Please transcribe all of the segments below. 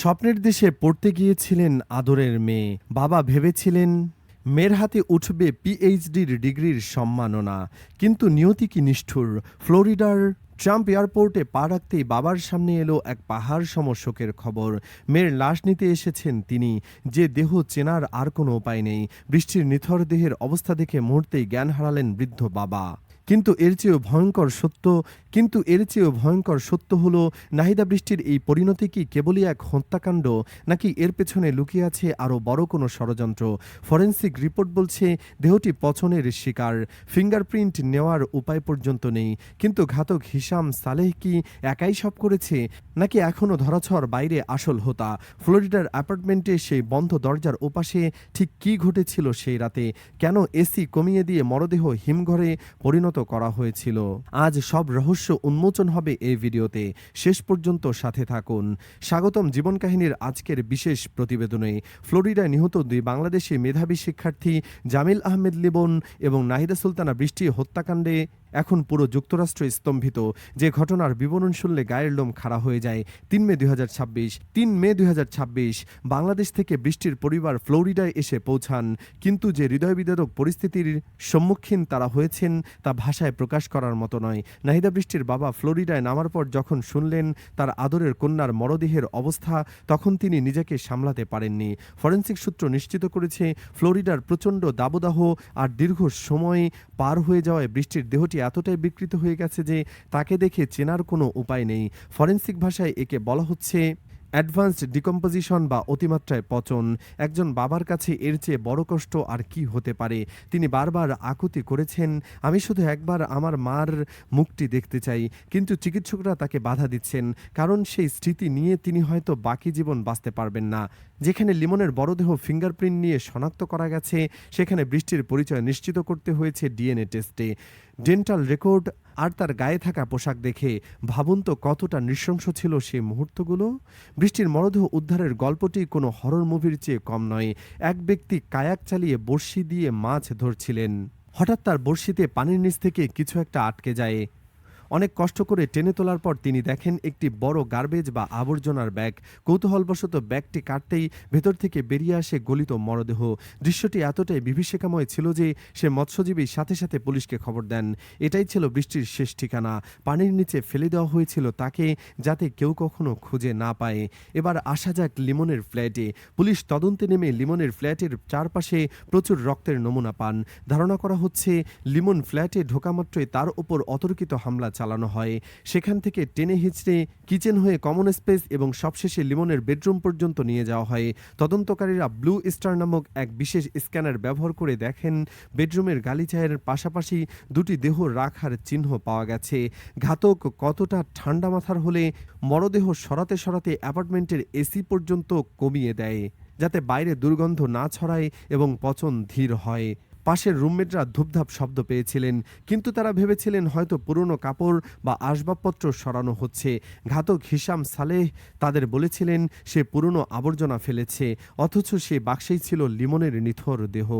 স্বপ্নের দেশে পড়তে গিয়েছিলেন আদরের মেয়ে। বাবা ভেবেছিলেন মেয়ের হাতে উঠবে পিএইচডির ডিগ্রির সম্মাননা। কিন্তু নিয়তি কি নিষ্ঠুর! ফ্লোরিডার ট্রাম্প এয়ারপোর্টে পা রাখতেই বাবার সামনে এলো এক পাহাড় সম শোকের খবর। মেয়ের লাশ নিতে এসেছেন তিনি, যে দেহ চেনার আর কোনো উপায় নেই। বৃষ্টির নিথর দেহের অবস্থা দেখে মুহূর্তেই জ্ঞান হারালেন বৃদ্ধ বাবা। কিন্তু এর চেয়েও ভয়ঙ্কর সত্য হলো, নাহিদা বৃষ্টির এই পরিণতি কি কেবলই এক হত্যাকাণ্ড, নাকি এর পেছনে লুকিয়ে আছে আরও বড় কোনো ষড়যন্ত্র? ফরেনসিক রিপোর্ট বলছে দেহটি পচনের শিকার, ফিঙ্গারপ্রিন্ট নেওয়ার উপায় পর্যন্ত নেই। কিন্তু ঘাতক হিশাম সালেহ কি একাই সব করেছে, নাকি এখনও ধরাছোঁয়ার বাইরে আসল হোতা? ফ্লোরিডার অ্যাপার্টমেন্টে সেই বন্ধ দরজার ওপাশে ঠিক কী ঘটেছিল সেই রাতে? কেন এসি কমিয়ে দিয়ে মরদেহ হিমঘরে পরিণত করা হয়েছিল? আজ সব রহস্য উন্মোচন হবে এই ভিডিওতে। শেষ পর্যন্ত সাথে থাকুন। স্বাগতম জীবন কাহিনীর আজকের বিশেষ প্রতিবেদনে। ফ্লোরিডায় নিহত দুই বাংলাদেশি মেধাবী শিক্ষার্থী জামিল আহমেদ লিবন এবং নাহিদা সুলতানা বৃষ্টি হত্যাকাণ্ডে এখন পুরো যুক্তরাষ্ট্র স্তম্ভিত। যে ঘটনার বিবরণ শুনলে গায়ের লোম খাড়া হয়ে যায়। 3 মে 2026 বাংলাদেশ থেকে বৃষ্টির পরিবার ফ্লোরিডায় এসে পৌঁছান। কিন্তু যে হৃদয়বিদারক পরিস্থিতির সম্মুখীন তারা হয়েছেন তা ভাষায় প্রকাশ করার মতো নয়। নাহিদা বৃষ্টির বাবা ফ্লোরিডায় নামার পর যখন শুনলেন তার আদরের কন্যার মরদেহের অবস্থা, তখন তিনি নিজেকে সামলাতে পারেননি। ফরেনসিক সূত্র নিশ্চিত করেছে, ফ্লোরিডার প্রচণ্ড দাবদাহ আর দীর্ঘ সময় পার হয়ে যাওয়ায় বৃষ্টির দেহটি এতটাই বিকৃত হয়ে গেছে যে তাকে দেখে চেনার কোনো উপায় নেই। ফরেনসিক ভাষায় একে বলা হচ্ছে অ্যাডভান্সড ডিকম্পোজিশন বা অতিমাত্রায় পচন। একজন বাবার কাছে এর চেয়ে বড় কষ্ট আর কি হতে পারে? তিনি বারবার আকুতি করেছেন, আমি শুধু একবার আমার মার মুখটি দেখতে চাই। কিন্তু চিকিৎসকরা তাকে বাধা দিচ্ছেন, কারণ সেই স্মৃতি নিয়ে তিনি হয়তো বাকি জীবন বাঁচতে পারবেন না। যেখানে লিমনের মরদেহ ফিঙ্গারপ্রিন্ট নিয়ে শনাক্ত করা গেছে, সেখানে বৃষ্টির পরিচয় নিশ্চিত করতে হয়েছে ডিএনএ টেস্টে। ডেন্টাল রেকর্ড আর তার গায়ে থাকা পোশাক দেখে ভাবুন তো কতটা নৃশংস ছিল সেই মুহূর্তগুলো। বৃষ্টির মরদেহ উদ্ধারের গল্পটি কোনো হরর মুভির চেয়ে কম নয়। এক ব্যক্তি কায়াক চালিয়ে বড়শি দিয়ে মাছ ধরছিলেন। হঠাৎ তার বড়শিতে পানির নিচ থেকে কিছু একটা আটকে যায়। অনেক কষ্ট করে টেনে তোলার পর তিনি দেখেন একটি বড় গার্বেজ বা আবর্জনার ব্যাগ। কৌতূহলবশত ব্যাগটি কাটতেই ভেতর থেকে বেরিয়ে আসে গলিত মরদেহ। দৃশ্যটি এতটাই বিভীষিকাময় ছিল যে সে মৎস্যজীবী সাথে সাথে পুলিশকে খবর দেন। এটাই ছিল বৃষ্টির শেষ ঠিকানা। পানির নিচে ফেলে দেওয়া হয়েছিল তাকে, যাতে কেউ কখনো খুঁজে না পায়। এবার আসা যাক লিমনের ফ্ল্যাটে। পুলিশ তদন্তে নেমে লিমনের ফ্ল্যাটের চারপাশে প্রচুর রক্তের নমুনা পান। ধারণা করা হচ্ছে লিমন ফ্ল্যাটে ঢোকামাত্রই তার উপর অতর্কিত হামলা চালানো হয়। সেখান থেকে টেনে হিঁচড়ে কিচেন হয়ে কমন স্পেস এবং সবশেষে লিমনের বেডরুম পর্যন্ত নিয়ে যাওয়া হয়। তদন্তকারীরা ব্লু স্টার নামক এক বিশেষ স্ক্যানার ব্যবহার করে দেখেন বেডরুমের গালিচায়ের পাশাপাশি দুটি দেহ রাখার চিহ্ন পাওয়া গেছে। ঘাতক কতটা ঠান্ডা মাথার হলে মরদেহ সরাতে সরাতে অ্যাপার্টমেন্টের এসি পর্যন্ত কমিয়ে দেয়, যাতে বাইরে দুর্গন্ধ না ছড়ায় এবং পচন ধীর হয়। পাশের রুমমেটরা ধূপধাপ শব্দ পেয়েছিলেন, কিন্তু তারা ভেবেছিলেন হয়তো পুরনো কাপড় বা আসবাবপত্র সরানো হচ্ছে। ঘাতক হিশাম সালেহ তাদের বলেছিলেন সে পুরনো আবর্জনা ফেলেছে, অথচ সে বাক্সেই ছিল লিমনের নিথর দেহ।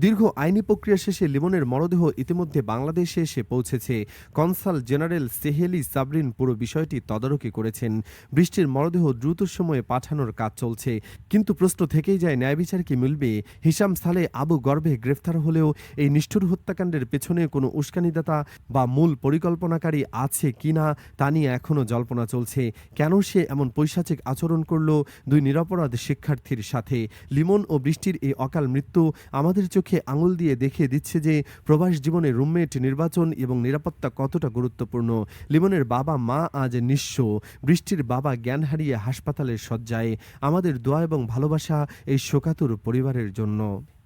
দীর্ঘ আইনি প্রক্রিয়া শেষে লিমনের মরদেহ ইতিমধ্যে বাংলাদেশে এসে পৌঁছেছে। কনসাল জেনারেল সেহেলি সাবরিন পুরো বিষয়টি তদারকি করেছেন। বৃষ্টির মরদেহ দ্রুত সময়ে পাঠানোর কাজ চলছে। কিন্তু প্রশ্ন থেকেই যায়, ন্যায় বিচার কি মিলবে? হিশাম সালেহ আবু গর্ভে গ্রেফতার হলেও এই নিষ্ঠুর হত্যাকাণ্ডের পেছনে কোনো উস্কানিদাতা বা মূল পরিকল্পনাকারী আছে কিনা তা নিয়ে এখনও জল্পনা চলছে। কেন সে এমন পৈশাচিক আচরণ করল দুই নিরপরাধ শিক্ষার্থীর সাথে? লিমন ও বৃষ্টির এই অকাল মৃত্যু আমাদের চোখে আঙুল দিয়ে দেখিয়ে দিচ্ছে যে প্রবাস জীবনে রুমমেট নির্বাচন এবং নিরাপত্তা কতটা গুরুত্বপূর্ণ। লিমনের বাবা মা আজ নিঃস্ব। বৃষ্টির বাবা জ্ঞান হারিয়ে হাসপাতালের শয্যায়। আমাদের দোয়া এবং ভালোবাসা এই শোকাতুর পরিবারের জন্য।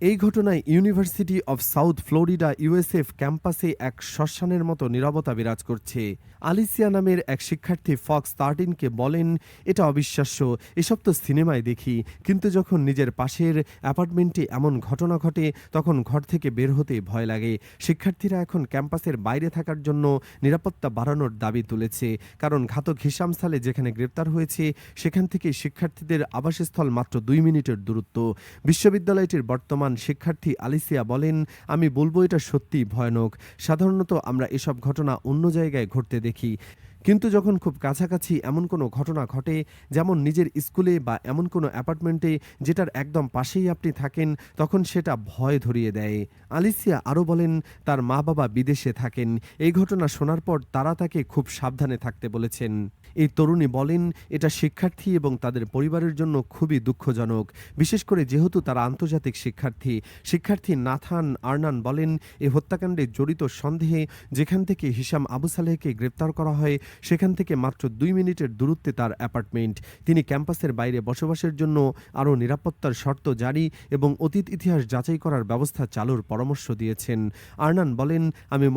এই ঘটনায় university of south Florida USF ক্যাম্পাসে এক শ্মশানের মতো নীরবতা বিরাজ করছে। আলিসিয়া নামের এক শিক্ষার্থী ফক্স 13-কে বলেন, এটা অবিশ্বাস্য, এসব তো সিনেমায় দেখি। কিন্তু যখন নিজের পাশের অ্যাপার্টমেন্টে এমন ঘটনা ঘটে তখন ঘর থেকে বের হতে ভয় লাগে। শিক্ষার্থীরা এখন ক্যাম্পাসের বাইরে থাকার জন্য নিরাপত্তা বাড়ানোর দাবি তুলেছে, কারণ ঘাতক হিশাম সালেহ যেখানে গ্রেপ্তার হয়েছে সেখান থেকে শিক্ষার্থীদের আবাসস্থল মাত্র 2 মিনিটের দূরত্ব। বিশ্ববিদ্যালয়টির বর্তমান শিক্ষার্থী আলিসিয়া বলেন, আমি বলবো এটা সত্যিই ভয়ানক। সাধারণত আমরা এসব ঘটনা অন্য জায়গায় ঘটতে দেখি, কিন্তু যখন খুব কাছাকাছি এমন কোনো ঘটনা ঘটে, যেমন নিজের স্কুলে বা এমন কোনো অ্যাপার্টমেন্টে যেটার একদম পাশেই আপনি থাকেন, তখন সেটা ভয় ধরিয়ে দেয়। আলিসিয়া আরও বলেন, তার মা-বাবা বিদেশে থাকেন। এই ঘটনা শোনার পর তারা তাকে খুব সাবধানে থাকতে বলেছেন। এই তরুণী বলেন, এটা শিক্ষার্থী এবং তাদের পরিবারের জন্য খুবই দুঃখজনক। বিশেষ করে যেহেতু তারা আন্তর্জাতিক শিক্ষার্থী। শিক্ষার্থী নাথান আর্নান বলেন, এই হত্যাকাণ্ডে জড়িত সন্দেহে যেখান থেকে হিশাম আবু সালেহকে গ্রেপ্তার করা হয়, সেখান থেকে মাত্র ২ মিনিটের দূরত্বে তার অ্যাপার্টমেন্ট। তিনি ক্যাম্পাসের বাইরে বসবাসের জন্য আরও নিরাপত্তার শর্ত জারি এবং অতীত ইতিহাস যাচাই করার ব্যবস্থা চালুর পরামর্শ দিয়েছেন। আর্নান বলেন, আমি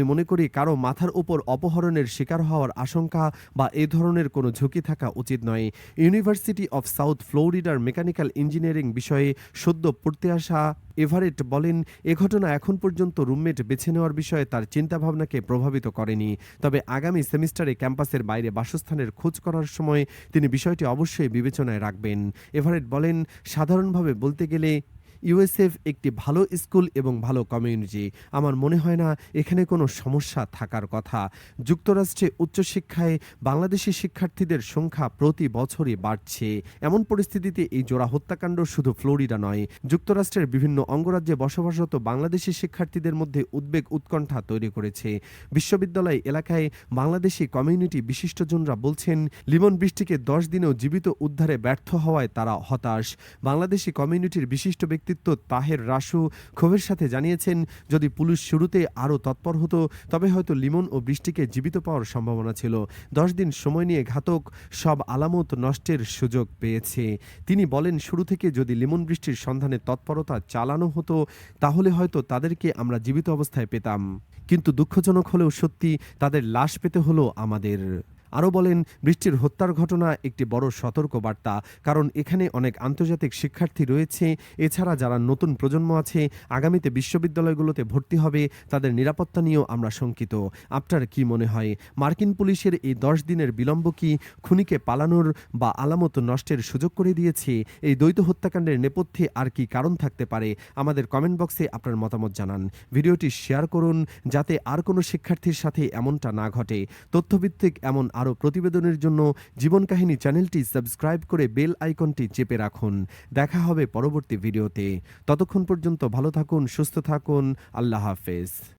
মনে করি কারো মাথার উপর অপহরণের শিকার হওয়ার আশঙ্কা বা এ ধরনের কোনো ঝুঁকি থাকা উচিত নয়। ইউনিভার্সিটি অফ সাউথ ফ্লোরিডার মেকানিক্যাল ইঞ্জিনিয়ারিং বিষয়ে সদ্য পড়তে আসা এভারেট বলেন, এ ঘটনা এখন পর্যন্ত রুমমেট বেছে নেওয়ার বিষয়ে তার চিন্তাভাবনাকে প্রভাবিত করেনি। তবে আগামী সেমিস্টারে ক্যাম্পাসের বাইরে বাসস্থানের খোঁজ করার সময় তিনি বিষয়টি অবশ্যই বিবেচনায় রাখবেন। এভারেট বলেন, সাধারণভাবে বলতে গেলে ইউএসএফ একটি ভালো স্কুল এবং ভালো কমিউনিটি। আমার মনে হয় না এখানে কোনো সমস্যা থাকার কথা। যুক্তরাষ্ট্রে উচ্চশিক্ষায় বাংলাদেশি শিক্ষার্থীদের সংখ্যা প্রতি বছরই বাড়ছে। এমন পরিস্থিতিতে এই জোড়া হত্যাকাণ্ড শুধু ফ্লোরিডা নয়, যুক্তরাষ্ট্রের বিভিন্ন অঙ্গরাজ্যে বসবাসরত বাংলাদেশি শিক্ষার্থীদের মধ্যে উদ্বেগ উৎকণ্ঠা তৈরি করেছে। বিশ্ববিদ্যালয় এলাকায় বাংলাদেশি কমিউনিটি বিশিষ্টজনরা বলছেন, লিমন বৃষ্টিকে 10 দিনেও জীবিত উদ্ধারে ব্যর্থ হওয়ায় তারা হতাশ। বাংলাদেশি কমিউনিটির বিশিষ্ট ব্যক্তিত্ব তাহের রাসু ক্ষোভের সাথে জানিয়েছেন, যদি পুলিশ শুরুতে আরও তৎপর হতো তবে হয়তো লিমন ও বৃষ্টিকে জীবিত পাওয়ার সম্ভাবনা ছিল। 10 দিন সময় নিয়ে ঘাতক সব আলামত নষ্টের সুযোগ পেয়েছে। তিনি বলেন, শুরু থেকে যদি লিমন বৃষ্টির সন্ধানে তৎপরতা চালানো হতো তাহলে হয়তো তাদেরকে আমরা জীবিত অবস্থায় পেতাম। কিন্তু দুঃখজনক হলেও সত্যি, তাদের লাশ পেতে হলো আমাদের। আরও বলেন, বৃষ্টির হত্যার ঘটনা একটি বড় সতর্ক বার্তা, কারণ এখানে অনেক আন্তর্জাতিক শিক্ষার্থী রয়েছে। এছাড়া যারা নতুন প্রজন্ম আছে আগামীতে বিশ্ববিদ্যালয়গুলোতে ভর্তি হবে, তাদের নিরাপত্তা নিয়েও আমরা শঙ্কিত। আপনার কি মনে হয়, মার্কিন পুলিশের এই 10 দিনের বিলম্ব কি খুনিকে পালানোর বা আলামত নষ্টের সুযোগ করে দিয়েছে? এই দ্বৈত হত্যাকাণ্ডের নেপথ্যে আর কি কারণ থাকতে পারে? আমাদের কমেন্ট বক্সে আপনার মতামত জানান। ভিডিওটি শেয়ার করুন যাতে আর কোনো শিক্ষার্থীর সাথে এমনটা না ঘটে। তথ্যভিত্তিক এমন আরও প্রতিবেদনের জন্য জীবন কাহিনী চ্যানেলটি সাবস্ক্রাইব করে বেল আইকনটি চেপে রাখুন। দেখা হবে পরবর্তী ভিডিওতে। ততক্ষণ পর্যন্ত ভালো থাকুন, সুস্থ থাকুন। আল্লাহ হাফেজ।